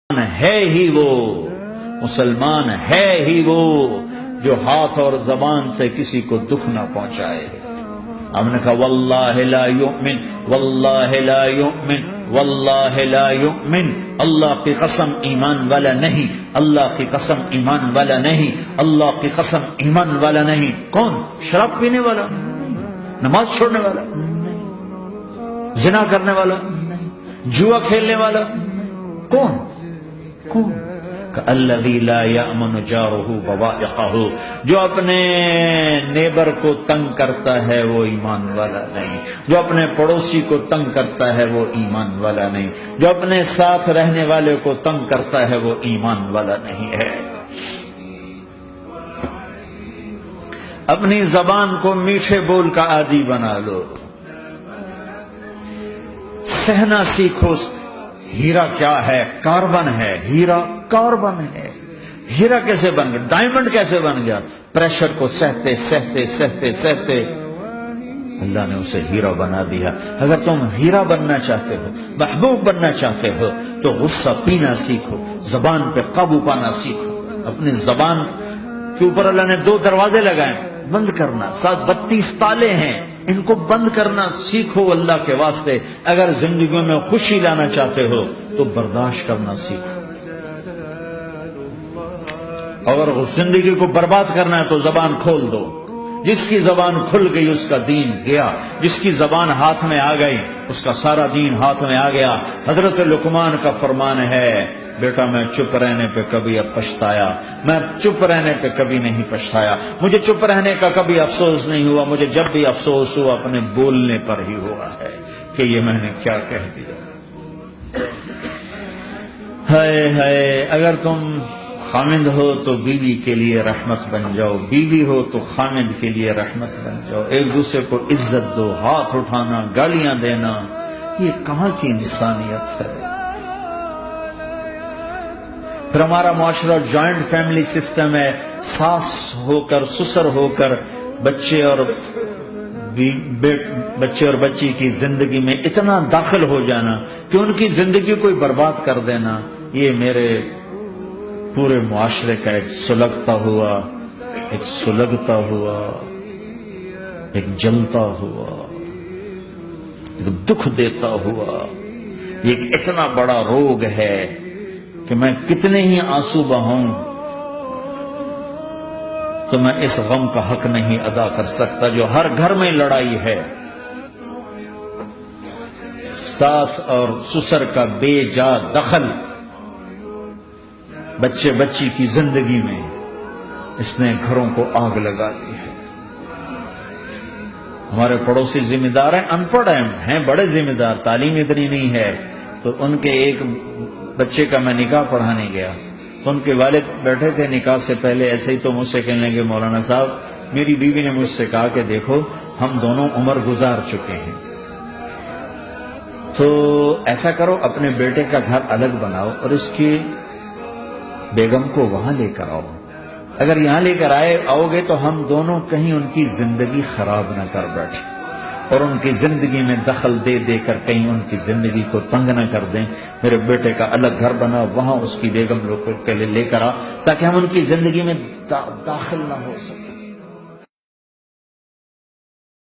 ہے ہی وہ مسلمان ہے ہی وہ جو ہاتھ اور زبان سے کسی کو دکھ نہ پہنچائے۔ ہم نے کہا واللہ لا یؤمن واللہ لا یؤمن واللہ لا یؤمن، اللہ کی قسم ایمان والا نہیں، اللہ کی قسم ایمان والا نہیں، اللہ کی قسم ایمان والا نہیں۔ کون؟ شراب پینے والا، نماز چھوڑنے والا، زنا کرنے والا، جوا کھیلنے والا، کون؟ کون؟ الذی لا یأمن جارہ بوائقہ، جو اپنے نیبر کو تنگ کرتا ہے وہ ایمان والا نہیں، جو اپنے پڑوسی کو تنگ کرتا ہے وہ ایمان والا نہیں، جو اپنے ساتھ رہنے والے کو تنگ کرتا ہے وہ ایمان والا نہیں ہے۔ اپنی زبان کو میٹھے بول کا عادی بنا لو، سہنا سیکھو۔ ہیرا کیا ہے؟ کاربن ہے۔ ہیرا کاربن ہے۔ ہیرا کیسے بن گیا؟ ڈائمنڈ کیسے بن گیا؟ پریشر کو سہتے سہتے سہتے سہتے اللہ نے اسے ہیرا بنا دیا۔ اگر تم ہیرا بننا چاہتے ہو، محبوب بننا چاہتے ہو، تو غصہ پینا سیکھو، زبان پہ قابو پانا سیکھو۔ اپنی زبان کے اوپر اللہ نے 2 دروازے لگائے، بند کرنا، 32 تالے ہیں، ان کو بند کرنا سیکھو اللہ کے واسطے۔ اگر زندگی میں خوشی لانا چاہتے ہو تو برداشت کرنا سیکھو، اگر زندگی کو برباد کرنا ہے تو زبان کھول دو۔ جس کی زبان کھل گئی اس کا دین گیا، جس کی زبان ہاتھ میں آ گئی اس کا سارا دین ہاتھ میں آ گیا۔ حضرت لقمان کا فرمان ہے، بیٹا میں چپ رہنے پہ کبھی اب پچھتایا، میں چپ رہنے پہ کبھی نہیں پچھتایا، مجھے چپ رہنے کا کبھی افسوس نہیں ہوا، مجھے جب بھی افسوس ہوا اپنے بولنے پر ہی ہوا ہے کہ یہ میں نے کیا کہہ دیا۔ ہائے ہائے، اگر تم خامند ہو تو بیوی کے لیے رحمت بن جاؤ، بیوی ہو تو خامند کے لیے رحمت بن جاؤ، ایک دوسرے کو عزت دو، ہاتھ اٹھانا، گالیاں دینا، یہ کہاں کی انسانیت ہے؟ پھر ہمارا معاشرہ جوائنٹ فیملی سسٹم ہے، ساس ہو کر سسر ہو کر بچے اور بچی کی زندگی میں اتنا داخل ہو جانا کہ ان کی زندگی کوئی برباد کر دینا، یہ میرے پورے معاشرے کا ایک سلگتا ہوا، ایک سلگتا ہوا، ایک جلتا ہوا، ایک دکھ دیتا ہوا، یہ ایک اتنا بڑا روگ ہے کہ میں کتنے ہی آنسو بہاؤں تو میں اس غم کا حق نہیں ادا کر سکتا جو ہر گھر میں لڑائی ہے۔ ساس اور سسر کا بے جا دخل بچے بچی کی زندگی میں، اس نے گھروں کو آگ لگا دی ہے۔ ہمارے پڑوسی ذمہ دار ہیں، ان پڑھ ہیں بڑے ذمہ دار، تعلیم اتنی نہیں ہے، تو ان کے ایک بچے کا میں نکاح پڑھانے گیا تو ان کے والد بیٹھے تھے نکاح سے پہلے، ایسے ہی تو مجھ سے کہنے لگے مولانا صاحب میری بیوی نے مجھ سے کہا کہ دیکھو ہم دونوں عمر گزار چکے ہیں، تو ایسا کرو اپنے بیٹے کا گھر الگ بناؤ اور اس کی بیگم کو وہاں لے کر آؤ، اگر یہاں لے کر آؤ گے تو ہم دونوں کہیں ان کی زندگی خراب نہ کر بیٹھے اور ان کی زندگی میں دخل دے دے کر کہیں ان کی زندگی کو تنگ نہ کر دیں۔ میرے بیٹے کا الگ گھر بنا، وہاں اس کی بیگم لوگ کے لے کر آ تاکہ ہم ان کی زندگی میں داخل نہ ہو سکے۔